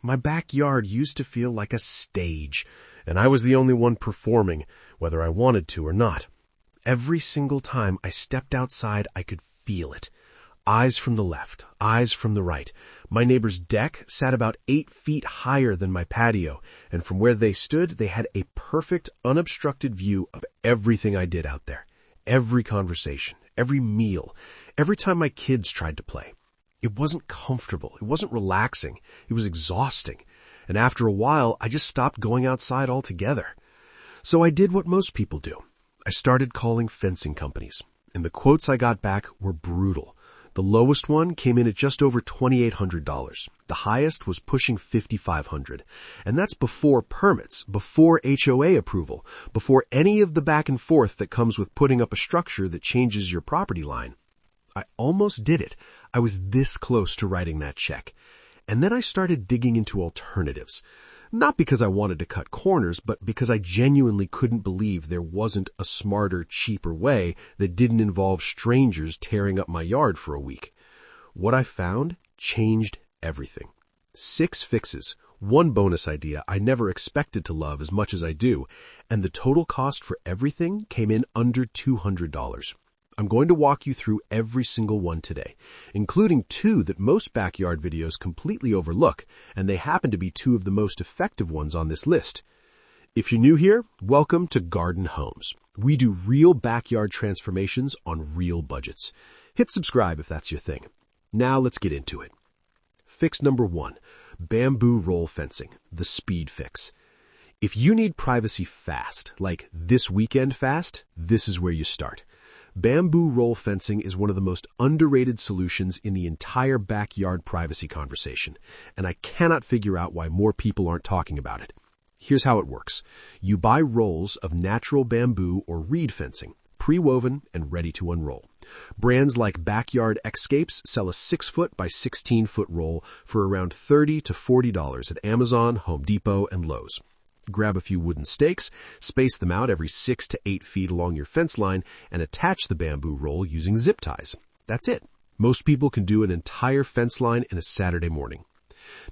My backyard used to feel like a stage, and I was the only one performing, whether I wanted to or not. Every single time I stepped outside, I could feel it. Eyes from the left, eyes from the right. My neighbor's deck sat about 8 feet higher than my patio, and from where they stood, they had a perfect, unobstructed view of everything I did out there. Every conversation, every meal, every time my kids tried to play. It wasn't comfortable. It wasn't relaxing. It was exhausting. And after a while, I just stopped going outside altogether. So I did what most people do. I started calling fencing companies, and the quotes I got back were brutal. The lowest one came in at just over $2,800. The highest was pushing $5,500. And that's before permits, before HOA approval, before any of the back and forth that comes with putting up a structure that changes your property line. I almost did it. I was this close to writing that check. And then I started digging into alternatives. Not because I wanted to cut corners, but because I genuinely couldn't believe there wasn't a smarter, cheaper way that didn't involve strangers tearing up my yard for a week. What I found changed everything. 6 fixes, 1 bonus idea I never expected to love as much as I do, and the total cost for everything came in under $200. I'm going to walk you through every single one today, including 2 that most backyard videos completely overlook, and they happen to be 2 of the most effective ones on this list. If you're new here, welcome to Garden Homes. We do real backyard transformations on real budgets. Hit subscribe if that's your thing. Now let's get into it. Fix number 1, bamboo roll fencing, the speed fix. If you need privacy fast, like this weekend fast, this is where you start. Bamboo roll fencing is one of the most underrated solutions in the entire backyard privacy conversation, and I cannot figure out why more people aren't talking about it. Here's how it works. You buy rolls of natural bamboo or reed fencing, pre-woven and ready to unroll. Brands like Backyard Escapes sell a 6-foot by 16-foot roll for around $30 to $40 at Amazon, Home Depot, and Lowe's. Grab a few wooden stakes, space them out every 6 to 8 feet along your fence line, and attach the bamboo roll using zip ties. That's it. Most people can do an entire fence line in a Saturday morning.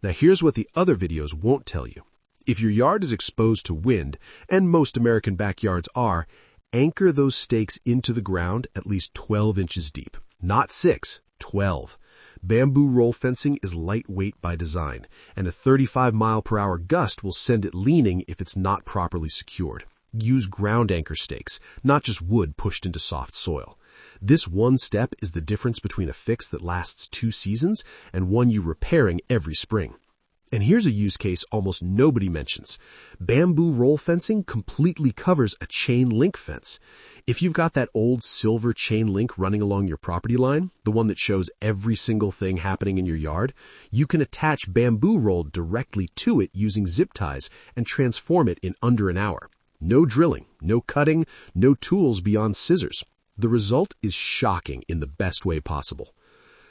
Now here's what the other videos won't tell you. If your yard is exposed to wind, and most American backyards are, anchor those stakes into the ground at least 12 inches deep. Not 6, 12. Bamboo roll fencing is lightweight by design, and a 35-mile-per-hour gust will send it leaning if it's not properly secured. Use ground anchor stakes, not just wood pushed into soft soil. This one step is the difference between a fix that lasts 2 seasons and one you're repairing every spring. And here's a use case almost nobody mentions. Bamboo roll fencing completely covers a chain link fence. If you've got that old silver chain link running along your property line, the one that shows every single thing happening in your yard, you can attach bamboo roll directly to it using zip ties and transform it in under an hour. No drilling, no cutting, no tools beyond scissors. The result is shocking in the best way possible.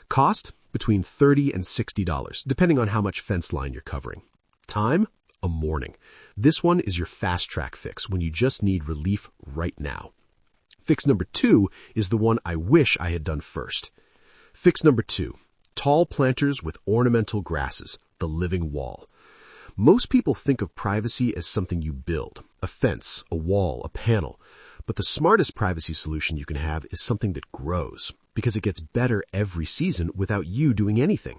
Cost? Between $30 and $60, depending on how much fence line you're covering. Time? A morning. This one is your fast-track fix when you just need relief right now. Fix number 2 is the one I wish I had done first. Fix number 2, tall planters with ornamental grasses, the living wall. Most people think of privacy as something you build, a fence, a wall, a panel. But the smartest privacy solution you can have is something that grows, because it gets better every season without you doing anything.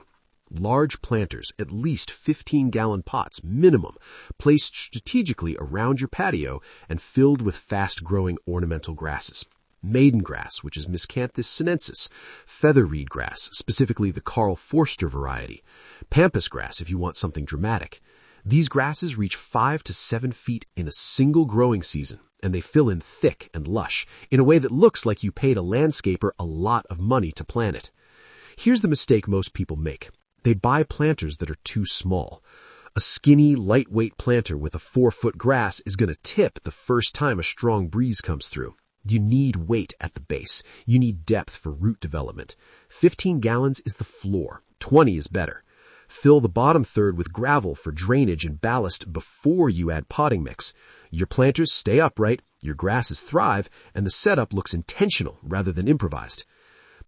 Large planters, at least 15-gallon pots minimum, placed strategically around your patio and filled with fast-growing ornamental grasses. Maiden grass, which is Miscanthus sinensis, feather reed grass, specifically the Carl Forster variety, pampas grass if you want something dramatic. These grasses reach 5 to 7 feet in a single growing season, and they fill in thick and lush in a way that looks like you paid a landscaper a lot of money to plant it. Here's the mistake most people make. They buy planters that are too small. A skinny, lightweight planter with a 4-foot grass is going to tip the first time a strong breeze comes through. You need weight at the base. You need depth for root development. 15 gallons is the floor. 20 is better. Fill the bottom third with gravel for drainage and ballast before you add potting mix. Your planters stay upright, your grasses thrive, and the setup looks intentional rather than improvised.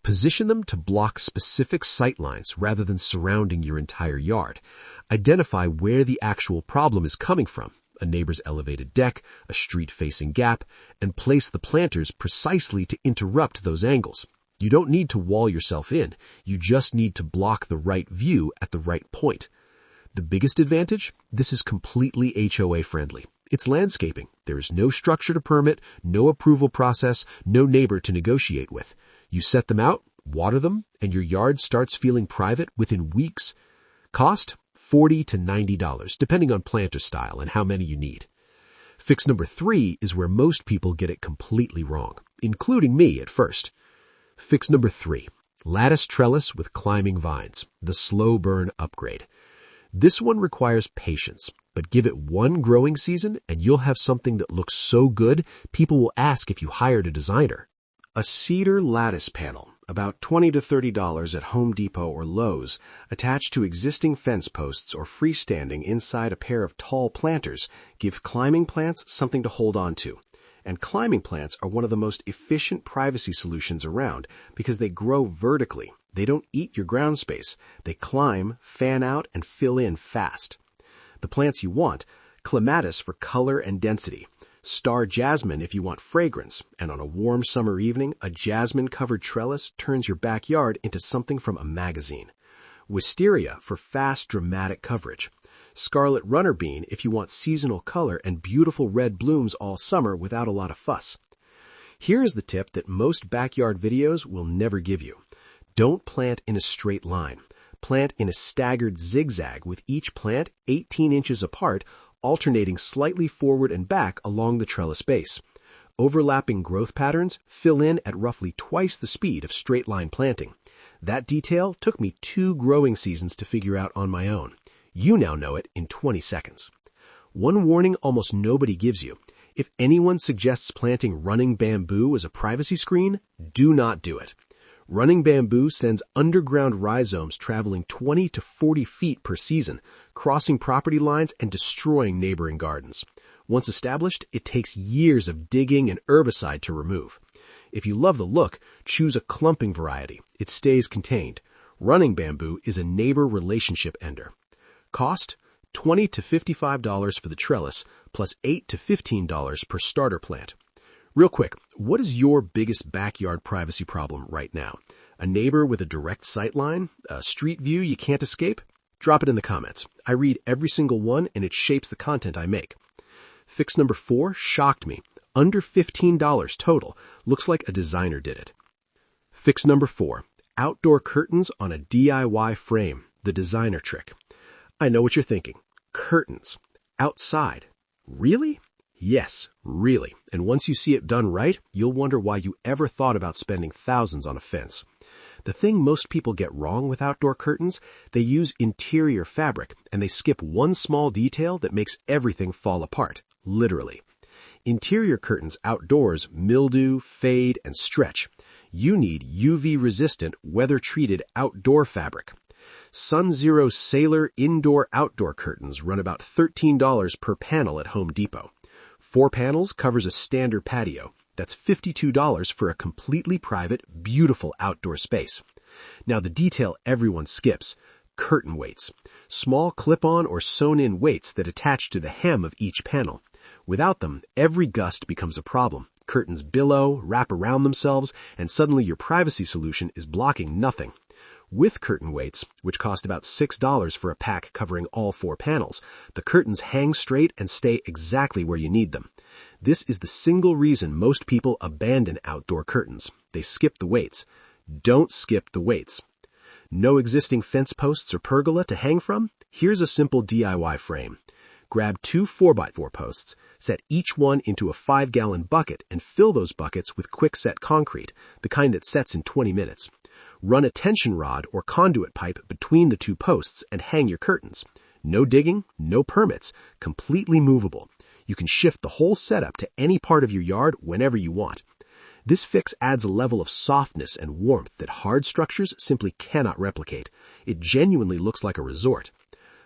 Position them to block specific sight lines rather than surrounding your entire yard. Identify where the actual problem is coming from, a neighbor's elevated deck, a street-facing gap, and place the planters precisely to interrupt those angles. You don't need to wall yourself in. You just need to block the right view at the right point. The biggest advantage? This is completely HOA-friendly. It's landscaping. There is no structure to permit, no approval process, no neighbor to negotiate with. You set them out, water them, and your yard starts feeling private within weeks. Cost? $40 to $90, depending on planter style and how many you need. Fix number 3 is where most people get it completely wrong, including me at first. Fix number 3, lattice trellis with climbing vines, the slow burn upgrade. This one requires patience, but give it one growing season and you'll have something that looks so good, people will ask if you hired a designer. A cedar lattice panel, about $20 to $30 at Home Depot or Lowe's, attached to existing fence posts or freestanding inside a pair of tall planters, give climbing plants something to hold on to. And climbing plants are one of the most efficient privacy solutions around because they grow vertically. They don't eat your ground space. They climb, fan out, and fill in fast. The plants you want: clematis for color and density, star jasmine if you want fragrance, and on a warm summer evening, a jasmine-covered trellis turns your backyard into something from a magazine. Wisteria for fast, dramatic coverage. Scarlet runner bean if you want seasonal color and beautiful red blooms all summer without a lot of fuss. Here is the tip that most backyard videos will never give you. Don't plant in a straight line. Plant in a staggered zigzag with each plant 18 inches apart, alternating slightly forward and back along the trellis base. Overlapping growth patterns fill in at roughly twice the speed of straight line planting. That detail took me 2 growing seasons to figure out on my own. You now know it in 20 seconds. One warning almost nobody gives you. If anyone suggests planting running bamboo as a privacy screen, do not do it. Running bamboo sends underground rhizomes traveling 20 to 40 feet per season, crossing property lines and destroying neighboring gardens. Once established, it takes years of digging and herbicide to remove. If you love the look, choose a clumping variety. It stays contained. Running bamboo is a neighbor relationship ender. Cost? $20 to $55 for the trellis, plus $8 to $15 per starter plant. Real quick, what is your biggest backyard privacy problem right now? A neighbor with a direct sight line? A street view you can't escape? Drop it in the comments. I read every single one and it shapes the content I make. Fix number 4 shocked me. Under $15 total. Looks like a designer did it. Fix number 4, outdoor curtains on a DIY frame, the designer trick. I know what you're thinking. Curtains. Outside. Really? Yes, really. And once you see it done right, you'll wonder why you ever thought about spending thousands on a fence. The thing most people get wrong with outdoor curtains, they use interior fabric, and they skip one small detail that makes everything fall apart, literally. Interior curtains outdoors mildew, fade, and stretch. You need UV-resistant, weather-treated outdoor fabric. SunZero Sailor indoor-outdoor curtains run about $13 per panel at Home Depot. 4 panels covers a standard patio. That's $52 for a completely private, beautiful outdoor space. Now the detail everyone skips: curtain weights. Small clip-on or sewn-in weights that attach to the hem of each panel. Without them, every gust becomes a problem. Curtains billow, wrap around themselves, and suddenly your privacy solution is blocking nothing. With curtain weights, which cost about $6 for a pack covering all 4 panels, the curtains hang straight and stay exactly where you need them. This is the single reason most people abandon outdoor curtains. They skip the weights. Don't skip the weights. No existing fence posts or pergola to hang from? Here's a simple DIY frame. Grab 2 4x4 posts, set each one into a 5-gallon bucket, and fill those buckets with quick-set concrete, the kind that sets in 20 minutes. Run a tension rod or conduit pipe between the 2 posts and hang your curtains. No digging, no permits, completely movable. You can shift the whole setup to any part of your yard whenever you want. This fix adds a level of softness and warmth that hard structures simply cannot replicate. It genuinely looks like a resort.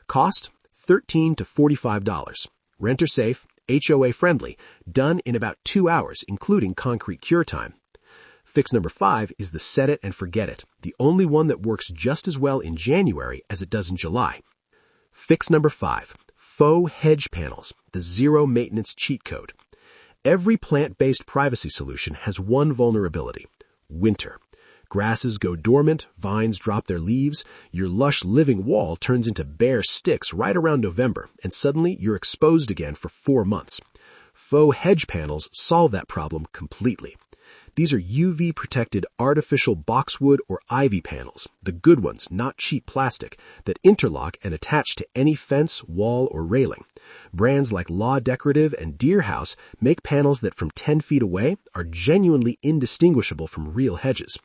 Cost? $13 to $45. Renter safe, HOA friendly, done in about 2 hours, including concrete cure time. Fix number 5 is the set it and forget it, the only one that works just as well in January as it does in July. Fix number 5, Faux hedge panels, the zero maintenance cheat code. Every plant-based privacy solution has one vulnerability: winter. Grasses go dormant, vines drop their leaves, your lush living wall turns into bare sticks right around November, and suddenly you're exposed again for 4 months. Faux hedge panels solve that problem completely. These are UV-protected artificial boxwood or ivy panels, the good ones, not cheap plastic, that interlock and attach to any fence, wall, or railing. Brands like Law Decorative and Deer House make panels that from 10 feet away are genuinely indistinguishable from real hedges.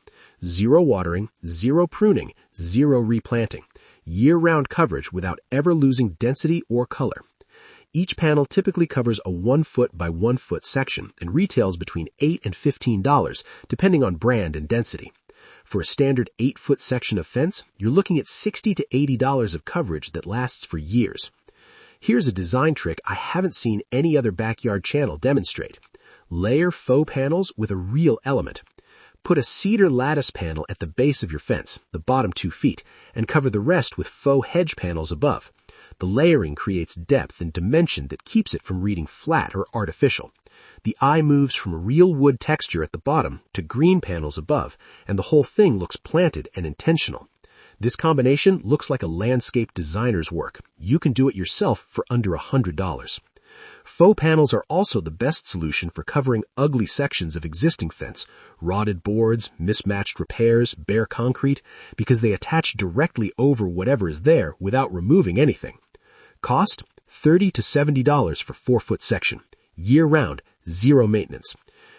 Zero watering, zero pruning, zero replanting. Year-round coverage without ever losing density or color. Each panel typically covers a 1 foot by 1 foot section and retails between $8 and $15, depending on brand and density. For a standard 8-foot section of fence, you're looking at $60 to $80 of coverage that lasts for years. Here's a design trick I haven't seen any other backyard channel demonstrate. Layer faux panels with a real element. Put a cedar lattice panel at the base of your fence, the bottom 2 feet, and cover the rest with faux hedge panels above. The layering creates depth and dimension that keeps it from reading flat or artificial. The eye moves from real wood texture at the bottom to green panels above, and the whole thing looks planted and intentional. This combination looks like a landscape designer's work. You can do it yourself for under $100. Faux panels are also the best solution for covering ugly sections of existing fence, rotted boards, mismatched repairs, bare concrete, because they attach directly over whatever is there without removing anything. Cost, $30 to $70 for 4-foot section. Year-round, zero maintenance.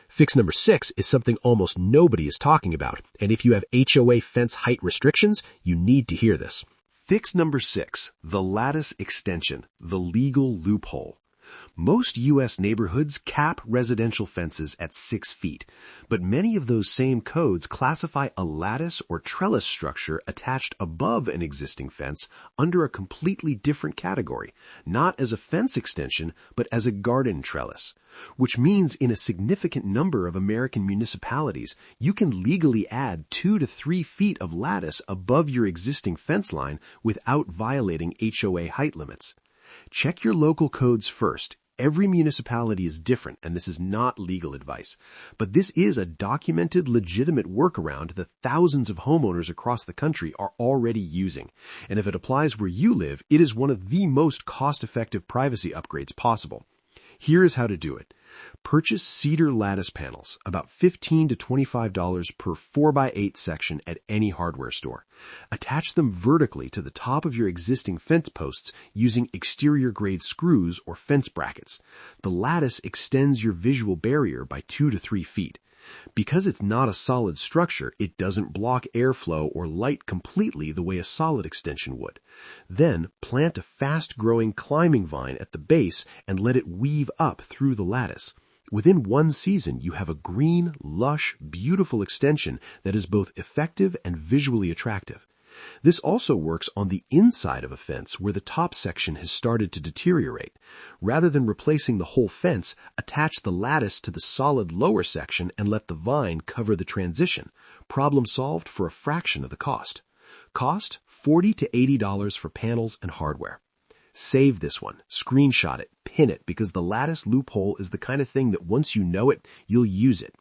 Fix number 6 is something almost nobody is talking about, and if you have HOA fence height restrictions, you need to hear this. Fix number 6, the Lattice Extension, the legal loophole. Most U.S. neighborhoods cap residential fences at 6 feet, but many of those same codes classify a lattice or trellis structure attached above an existing fence under a completely different category, not as a fence extension, but as a garden trellis. Which means in a significant number of American municipalities, you can legally add 2 to 3 feet of lattice above your existing fence line without violating HOA height limits. Check your local codes first. Every municipality is different, and this is not legal advice. But this is a documented, legitimate workaround that thousands of homeowners across the country are already using. And if it applies where you live, it is one of the most cost-effective privacy upgrades possible. Here is how to do it. Purchase cedar lattice panels, about $15 to $25 per 4x8 section at any hardware store. Attach them vertically to the top of your existing fence posts using exterior-grade screws or fence brackets. The lattice extends your visual barrier by 2 to 3 feet. Because it's not a solid structure, it doesn't block airflow or light completely the way a solid extension would. Then, plant a fast-growing climbing vine at the base and let it weave up through the lattice. Within 1 season, you have a green, lush, beautiful extension that is both effective and visually attractive. This also works on the inside of a fence where the top section has started to deteriorate. Rather than replacing the whole fence, attach the lattice to the solid lower section and let the vine cover the transition. Problem solved for a fraction of the cost. Cost, $40 to $80 for panels and hardware. Save this one, screenshot it, pin it, because the lattice loophole is the kind of thing that once you know it, you'll use it.